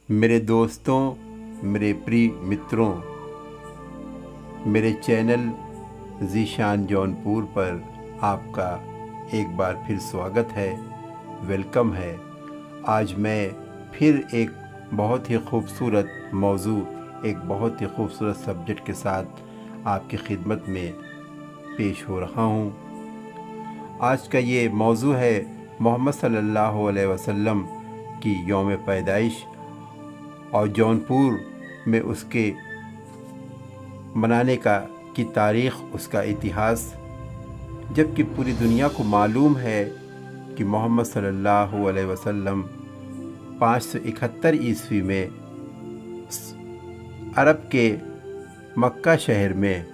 मेरे दोस्तों, मेरे प्रिय मित्रों, मेरे चैनल ज़ीशान जौनपुर पर आपका एक बार फिर स्वागत है, वेलकम है। आज मैं फिर एक बहुत ही खूबसूरत मौजू, एक बहुत ही खूबसूरत सब्जेक्ट के साथ आपकी खिदमत में पेश हो रहा हूँ। आज का ये मौजू है मोहम्मद सल्लल्लाहु अलैहि वसल्लम की यौम पैदाइश और जौनपुर में उसके मनाने की तारीख़, उसका इतिहास। जबकि पूरी दुनिया को मालूम है कि मोहम्मद सल्लल्लाहु अलैहि वसल्लम 571 ईस्वी में अरब के मक्का शहर में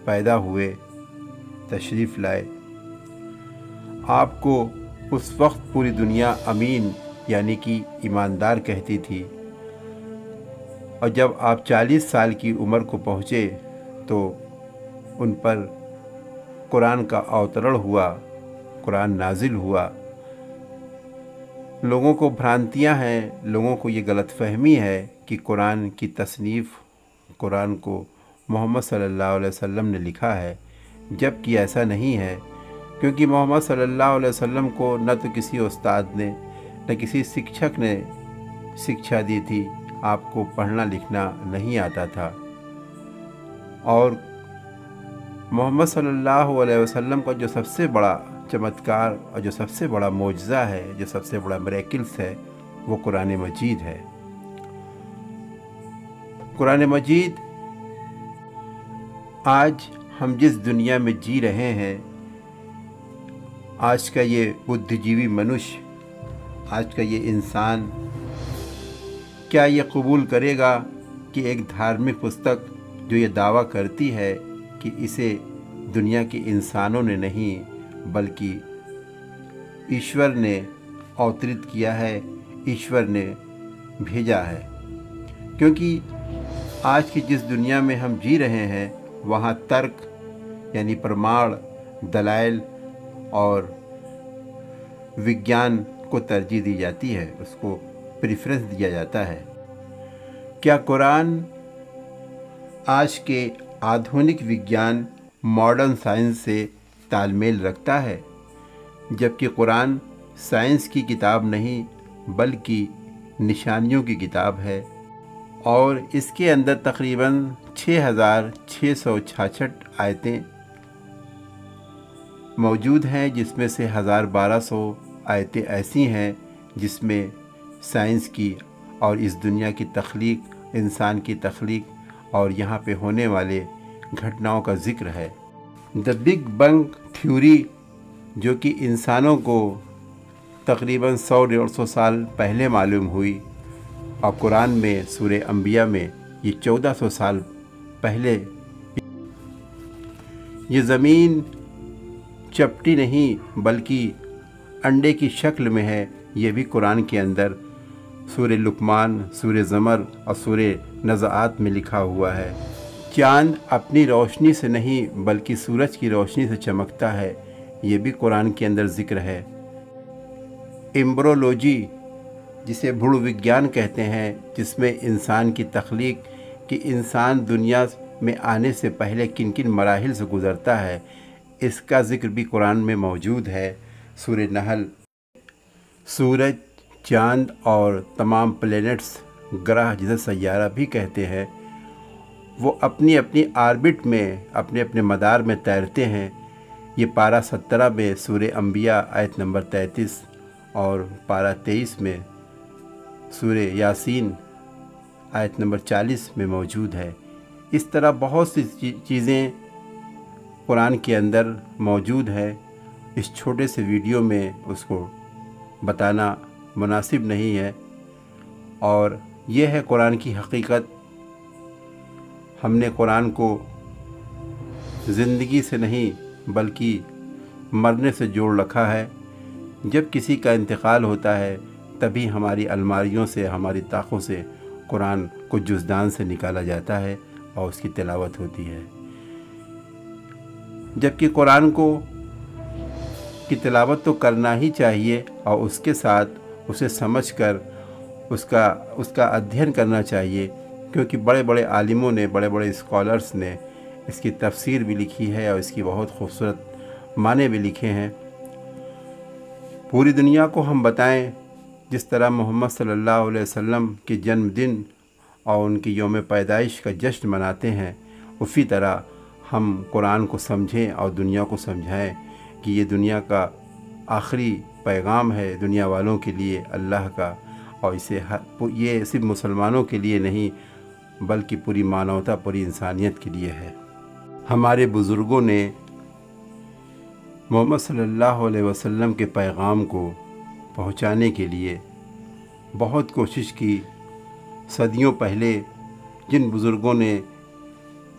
पैदा हुए, तशरीफ़ लाए। आपको उस वक्त पूरी दुनिया अमीन यानी कि ईमानदार कहती थी, और जब आप 40 साल की उम्र को पहुँचे तो उन पर कुरान का अवतरण हुआ, कुरान नाजिल हुआ। लोगों को भ्रांतियां हैं, लोगों को ये गलतफहमी है कि कुरान की तसनीफ़, कुरान को मोहम्मद सल्लल्लाहु अलैहि वसल्लम ने लिखा है, जबकि ऐसा नहीं है। क्योंकि मोहम्मद सल्लल्लाहु अलैहि वसल्लम को न तो किसी उस्ताद ने, न किसी शिक्षक ने शिक्षा दी थी, आपको पढ़ना लिखना नहीं आता था। और मोहम्मद सल्लल्लाहु अलैहि वसल्लम का जो सबसे बड़ा चमत्कार और जो सबसे बड़ा मोजज़ा है, जो सबसे बड़ा मिरेकल्स है, वो कुरान मजीद है। कुरान मजीद आज हम जिस दुनिया में जी रहे हैं, आज का ये बुद्धिजीवी मनुष्य, आज का ये इंसान क्या ये कबूल करेगा कि एक धार्मिक पुस्तक जो ये दावा करती है कि इसे दुनिया के इंसानों ने नहीं बल्कि ईश्वर ने अवतरित किया है, ईश्वर ने भेजा है। क्योंकि आज की जिस दुनिया में हम जी रहे हैं, वहाँ तर्क यानी प्रमाण, दलाइल और विज्ञान को तरजीह दी जाती है, उसको प्रेफरेंस दिया जाता है। क्या कुरान आज के आधुनिक विज्ञान, मॉडर्न साइंस से तालमेल रखता है? जबकि कुरान साइंस की किताब नहीं बल्कि निशानियों की किताब है, और इसके अंदर तकरीबन 6666 आयतें मौजूद हैं, जिसमें से 1200 आयतें ऐसी हैं जिसमें साइंस की और इस दुनिया की तख्लीक, इंसान की तख्लीक और यहाँ पे होने वाले घटनाओं का ज़िक्र है। द बिग बैंग थ्योरी, जो कि इंसानों को तकरीबन 100-150 साल पहले मालूम हुई, और कुरान में सूरह अंबिया में ये 1400 साल पहले। ये ज़मीन चपटी नहीं बल्कि अंडे की शक्ल में है, ये भी कुरान के अंदर सूरह लुकमान, सूरह ज़मर और सूरह नज़आत में लिखा हुआ है। चाँद अपनी रोशनी से नहीं बल्कि सूरज की रोशनी से चमकता है, ये भी कुरान के अंदर ज़िक्र है। एम्ब्रोलॉजी, जिसे भ्रूण विज्ञान कहते हैं, जिसमें इंसान की तख्लीक, कि इंसान दुनिया में आने से पहले किन किन मराहिल से गुज़रता है, इसका ज़िक्र भी कुरान में मौजूद है। सूरह नहल। सूरज, चाँद और तमाम प्लैनेट्स, ग्रह जिसे सैयारा भी कहते हैं, वो अपनी अपनी आर्बिट में, अपने अपने मदार में तैरते हैं। ये पारा 17 में सूरह अंबिया आयत नंबर 33 और पारा 23 में सूरह यासीन आयत नंबर 40 में मौजूद है। इस तरह बहुत सी चीज़ें कुरान के अंदर मौजूद है। इस छोटे से वीडियो में उसको बताना मुनासिब नहीं है, और ये है कुरान की हकीकत। हमने कुरान को ज़िंदगी से नहीं बल्कि मरने से जोड़ रखा है। जब किसी का इंतकाल होता है तभी हमारी अलमारियों से, हमारी ताकों से कुरान को जुज़दान से निकाला जाता है और उसकी तिलावत होती है। जबकि कुरान की तिलावत तो करना ही चाहिए, और उसके साथ उसे समझकर اس کا ادھین کرنا چاہیے، کیونکہ بڑے بڑے عالموں نے، بڑے بڑے اسکالرس نے اس کی تفسیر بھی لکھی ہے اور اس کی بہت خوبصورت معنی بھی لکھے ہیں۔ پوری دنیا کو ہم بتائیں، جس طرح محمد صلی اللہ علیہ وسلم کے جنم دن اور ان کی یوم پیدائش کا جشن مناتے ہیں، اسی طرح ہم قرآن کو سمجھیں اور دنیا کو سمجھائیں کہ یہ دنیا کا آخری پیغام ہے دنیا والوں کے لیے اللہ کا، اور یہ صرف مسلمانوں کے لیے نہیں بلکہ پوری مانوتا، پوری انسانیت کے لیے ہے۔ ہمارے بزرگوں نے محمد صلی اللہ علیہ وسلم کے پیغام کو پہنچانے کے لیے بہت کوشش کی۔ صدیوں پہلے جن بزرگوں نے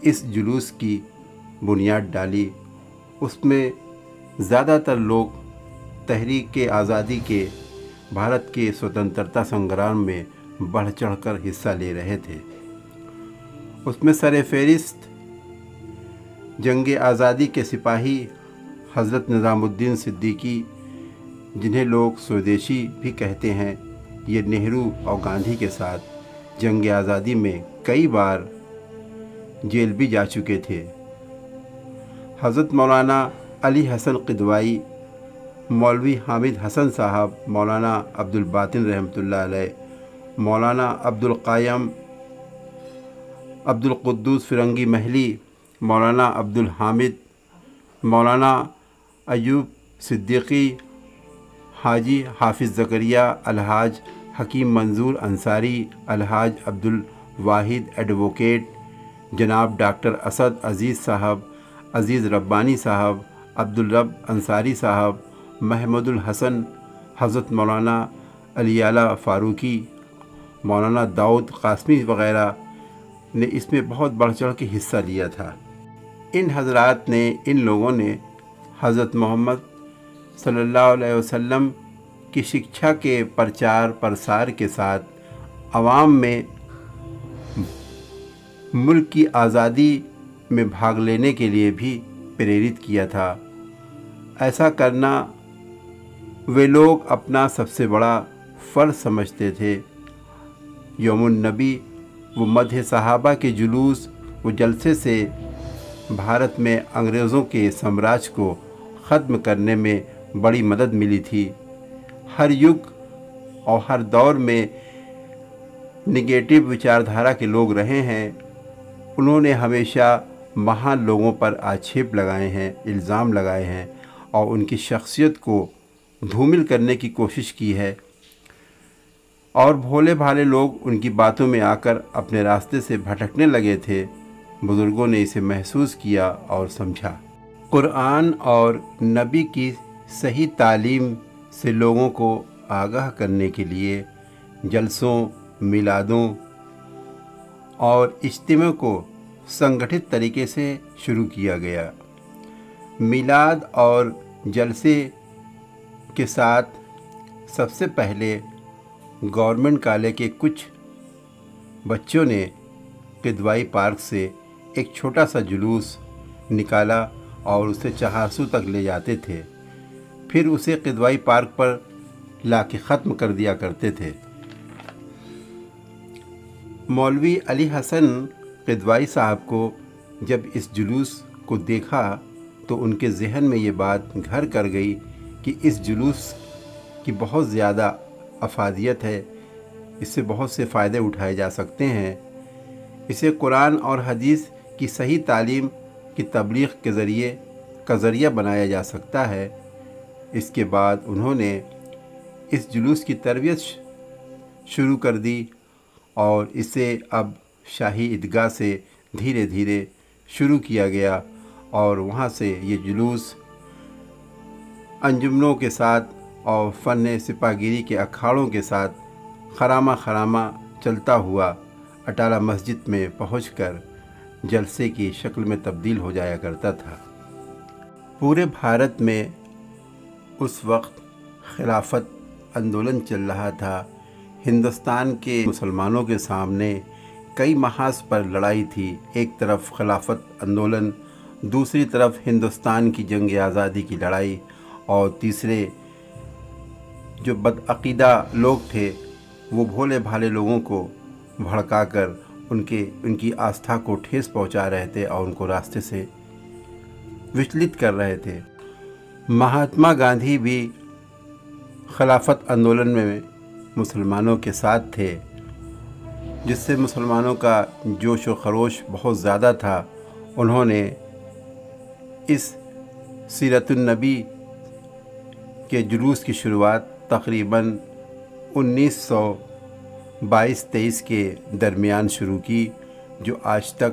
اس جلوس کی بنیاد ڈالی، اس میں زیادہ تر لوگ تحریک آزادی کے، بھارت کے سوتنترتا سنگرام میں بڑھ چڑھ کر حصہ لے رہے تھے۔ اس میں سر فہرست جنگ آزادی کے سپاہی حضرت نظام الدین صدیقی، جنہیں لوگ سودیشی بھی کہتے ہیں، یہ نہرو اور گاندھی کے ساتھ جنگ آزادی میں کئی بار جیل بھی جا چکے تھے۔ حضرت مولانا علی حسن قدوائی، مولوی حامد حسن صاحب، مولانا عبد الباطن رحمۃ اللہ علیہ، مولانا عبد القائم عبد القدوس فرنگی محلی، مولانا عبد الحامد، مولانا ایوب صدیقی، حاجی حافظ زکریا، الحاج حکیم منظور انصاری، الحاج عبد الواحد ایڈووکیٹ، جناب ڈاکٹر اسد عزیز صاحب، عزیز ربانی صاحب، عبدالرب انصاری صاحب، محمود الحسن، حضرت مولانا علی اعلیٰ فاروقی، مولانا داؤد قاسمی وغیرہ نے اس میں بہت بڑھ چڑھ کے حصہ لیا تھا۔ ان حضرات نے، ان لوگوں نے حضرت محمد صلی اللہ علیہ وسلم کی شکچھا کے پرچار پرسار کے ساتھ عوام میں ملک کی آزادی میں بھاگ لینے کے لیے بھی پریرت کیا تھا۔ ایسا کرنا وہ لوگ اپنا سب سے بڑا فرض سمجھتے تھے۔ یوم النبی، وہ مدح صحابہ کے جلوس، وہ جلسے سے بھارت میں انگریزوں کے سامراج کو ختم کرنے میں بڑی مدد ملی تھی۔ ہر یگ اور ہر دور میں نگیٹو وچاردھارا کے لوگ رہے ہیں، انہوں نے ہمیشہ مہان لوگوں پر آچھیپ لگائے ہیں، الزام لگائے ہیں اور ان کی شخصیت کو دھومل کرنے کی کوشش کی ہے، اور بھولے بھالے لوگ ان کی باتوں میں آ کر اپنے راستے سے بھٹکنے لگے تھے۔ بزرگوں نے اسے محسوس کیا اور سمجھا۔ قرآن اور نبی کی صحیح تعلیم سے لوگوں کو آگاہ کرنے کے لیے جلسوں، میلادوں اور اجتماع کو سنگٹھت طریقے سے شروع کیا گیا۔ میلاد اور جلسے کے ساتھ سب سے پہلے گورنمنٹ کالج کے کچھ بچوں نے قدوائی پارک سے ایک چھوٹا سا جلوس نکالا اور اسے چہارسو تک لے جاتے تھے، پھر اسے قدوائی پارک پر لا کے ختم کر دیا کرتے تھے۔ مولوی علی حسن قدوائی صاحب کو جب اس جلوس کو دیکھا تو ان کے ذہن میں یہ بات گھر کر گئی کہ اس جلوس کی بہت زیادہ افادیت ہے، اس سے بہت سے فائدے اٹھائے جا سکتے ہیں، اسے قرآن اور حدیث کی صحیح تعلیم کی تبلیغ کے ذریعہ بنایا جا سکتا ہے۔ اس کے بعد انہوں نے اس جلوس کی تربیت شروع کر دی اور اسے اب شاہی عیدگاہ سے دھیرے دھیرے شروع کیا گیا، اور وہاں سے یہ جلوس انجمنوں کے ساتھ اور فن سپاہ گیری کے اکھاڑوں کے ساتھ خرامہ خرامہ چلتا ہوا اٹالہ مسجد میں پہنچ کر جلسے کی شکل میں تبدیل ہو جایا کرتا تھا۔ پورے بھارت میں اس وقت خلافت آندولن چل رہا تھا۔ ہندوستان کے مسلمانوں کے سامنے کئی محاذ پر لڑائی تھی، ایک طرف خلافت آندولن، دوسری طرف ہندوستان کی جنگ آزادی کی لڑائی، اور تیسرے جو بدعقیدہ لوگ تھے वो भोले भाले लोगों को भड़का कर उनकी आस्था को ठेस पहुंचा रहे थे और उनको रास्ते से विचलित कर रहे थे। महात्मा गांधी भी खिलाफत आंदोलन में मुसलमानों के साथ थे, जिससे मुसलमानों का जोश व खरोश बहुत ज़्यादा था। उन्होंने इस सीरतुन्नबी के जुलूस की शुरुआत तकरीबन 1922-23 के दरमियान शुरू की, जो आज तक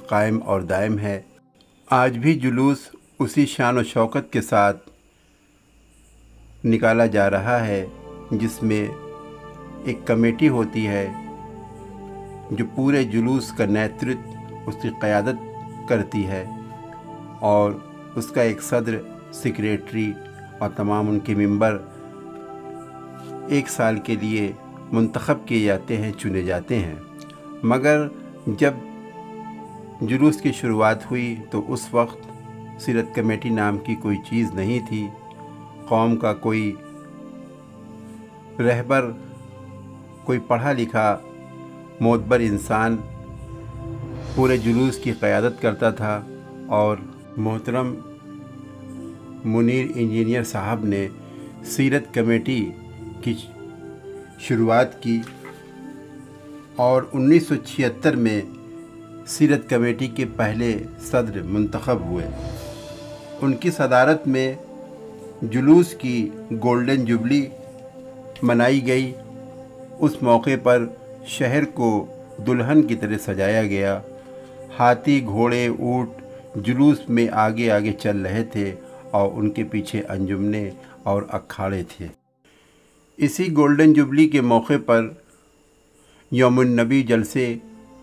कायम और दायम है। आज भी जुलूस उसी शान व शौकत के साथ निकाला जा रहा है, जिसमें एक कमेटी होती है जो पूरे जुलूस का नेतृत्व, उसकी क़यादत करती है, और उसका एक सदर, सेक्रेटरी और तमाम उनके मेंबर 1 साल के लिए मुंतखब किए जाते हैं, चुने जाते हैं। मगर जब जुलूस की शुरुआत हुई तो उस वक्त सीरत कमेटी नाम की कोई चीज़ नहीं थी। कौम का कोई रहबर, कोई पढ़ा लिखा मोतबर इंसान पूरे जुलूस की क़यादत करता था, और मोहतरम मुनीर इंजीनियर साहब ने सीरत कमेटी की शुरुआत की और 1976 में सीरत कमेटी के पहले सदर मुंतखब हुए। उनकी सदारत में जुलूस की गोल्डन जुबली मनाई गई। उस मौके पर शहर को दुल्हन की तरह सजाया गया। हाथी, घोड़े, ऊंट जुलूस में आगे आगे चल रहे थे और उनके पीछे अंजुमने और अखाड़े थे। इसी गोल्डन जुबली के मौके पर यौमुन नबी जलसे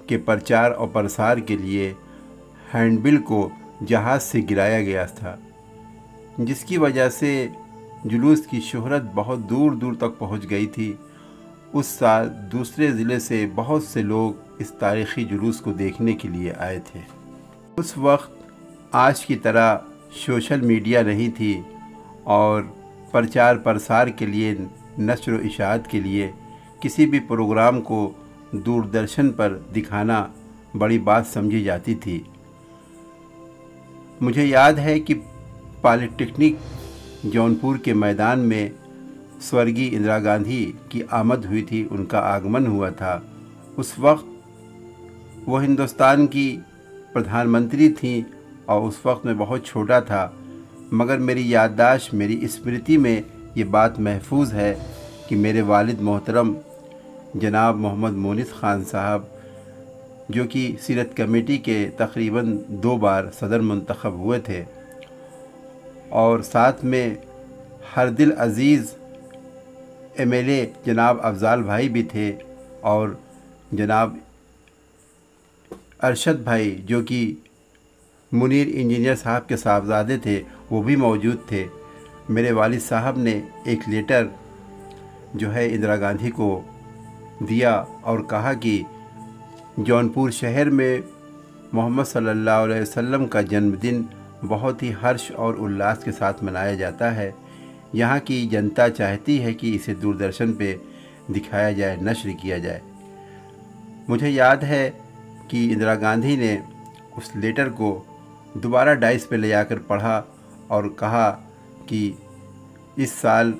के प्रचार और प्रसार के लिए हैंडबिल को जहाज़ से गिराया गया था, जिसकी वजह से जुलूस की शोहरत बहुत दूर दूर तक पहुंच गई थी। उस साल दूसरे ज़िले से बहुत से लोग इस तारीख़ी जुलूस को देखने के लिए आए थे। उस वक्त आज की तरह सोशल मीडिया नहीं थी, और प्रचार प्रसार के लिए, नश्र व इशाअत के लिए किसी भी प्रोग्राम को दूरदर्शन पर दिखाना बड़ी बात समझी जाती थी। मुझे याद है कि पॉलिटेक्निक जौनपुर के मैदान में स्वर्गीय इंदिरा गांधी की आमद हुई थी, उनका आगमन हुआ था। उस वक्त वो हिंदुस्तान की प्रधानमंत्री थी और उस वक्त मैं बहुत छोटा था, मगर मेरी याददाश्त, मेरी स्मृति में ये बात महफूज है कि मेरे वालिद मोहतरम जनाब मोहम्मद मोनिस खान साहब, जो कि सीरत कमेटी के तकरीबन 2 बार सदर मुंतखब हुए थे, और साथ में हरदिल अज़ीज़ MLA जनाब अफ़ज़ाल भाई भी थे, और जनाब अरशद भाई जो कि मुनीर इंजीनियर साहब के साहबजादे थे, वो भी मौजूद थे। मेरे वालिद साहब ने एक लेटर जो है इंदिरा गांधी को दिया और कहा कि जौनपुर शहर में मोहम्मद सल्लल्लाहु अलैहि वसल्लम का जन्मदिन बहुत ही हर्ष और उल्लास के साथ मनाया जाता है। यहाँ की जनता चाहती है कि इसे दूरदर्शन पे दिखाया जाए, नश्र किया जाए। मुझे याद है कि इंदिरा गांधी ने उस लेटर को दोबारा डाइस पे ले जाकर पढ़ा और कहा कि इस साल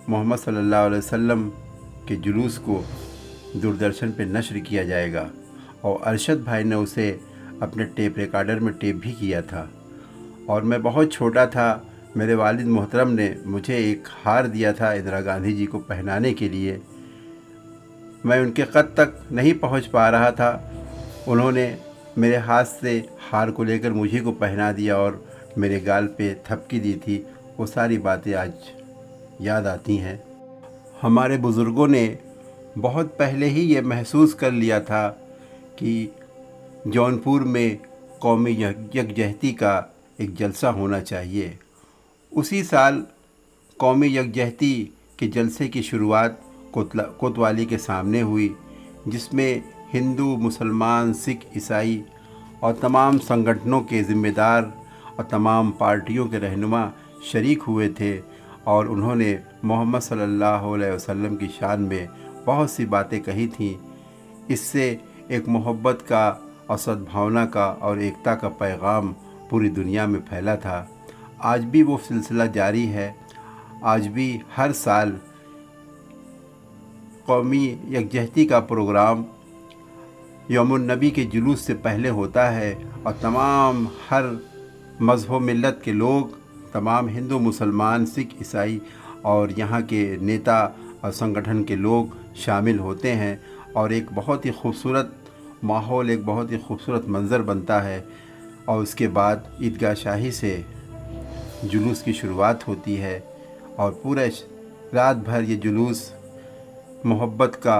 मोहम्मद सल्लल्लाहु अलैहि वसल्लम के जुलूस को दूरदर्शन पे नश्र किया जाएगा, और अरशद भाई ने उसे अपने टेप रिकॉर्डर में टेप भी किया था। और मैं बहुत छोटा था, मेरे वालिद मोहतरम ने मुझे एक हार दिया था इंदिरा गांधी जी को पहनाने के लिए। मैं उनके ख़त तक नहीं पहुंच पा रहा था, उन्होंने मेरे हाथ से हार को लेकर मुझे को पहना दिया और मेरे गाल पे थपकी दी थी। वो सारी बातें आज याद आती हैं। हमारे बुज़ुर्गों ने बहुत पहले ही ये महसूस कर लिया था कि जौनपुर में कौमी यकजहती का एक जलसा होना चाहिए। उसी साल कौमी यकजहती के जलसे की शुरुआत कोतवाली के सामने हुई, जिसमें हिंदू, मुसलमान, सिख, ईसाई और तमाम संगठनों के ज़िम्मेदार और तमाम पार्टियों के रहनुमा शरीक हुए थे, और उन्होंने मोहम्मद सल्लल्लाहु अलैहि वसल्लम की शान में बहुत सी बातें कही थीं। इससे एक मोहब्बत का और सद्भावना का और एकता का पैगाम पूरी दुनिया में फैला था। आज भी वो सिलसिला जारी है। आज भी हर साल कौमी यकजहती का प्रोग्राम यौमुन नबी के जुलूस से पहले होता है और तमाम हर मज़हब मिल्लत के लोग, तमाम हिंदू, मुसलमान, सिख, ईसाई और यहाँ के नेता और संगठन के लोग शामिल होते हैं और एक बहुत ही खूबसूरत माहौल, एक बहुत ही खूबसूरत मंज़र बनता है। और उसके बाद ईदगाह शाही से जुलूस की शुरुआत होती है और पूरे रात भर ये जुलूस मोहब्बत का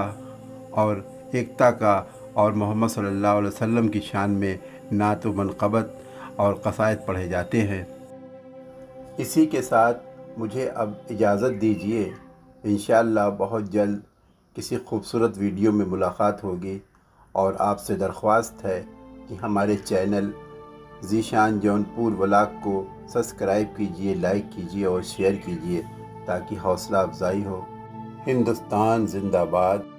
और एकता का और मोहम्मद सल्लल्लाहु अलैहि वसल्लम की शान में नात व मनक़बत और क़साइद पढ़े जाते हैं। इसी के साथ मुझे अब इजाज़त दीजिए। इंशाअल्लाह बहुत जल्द किसी खूबसूरत वीडियो में मुलाकात होगी और आपसे दरख्वास्त है कि हमारे चैनल ज़ीशान जौनपुर व्लॉग को सब्सक्राइब कीजिए, लाइक कीजिए और शेयर कीजिए ताकि हौसला अफजाई हो। हिंदुस्तान ज़िंदाबाद।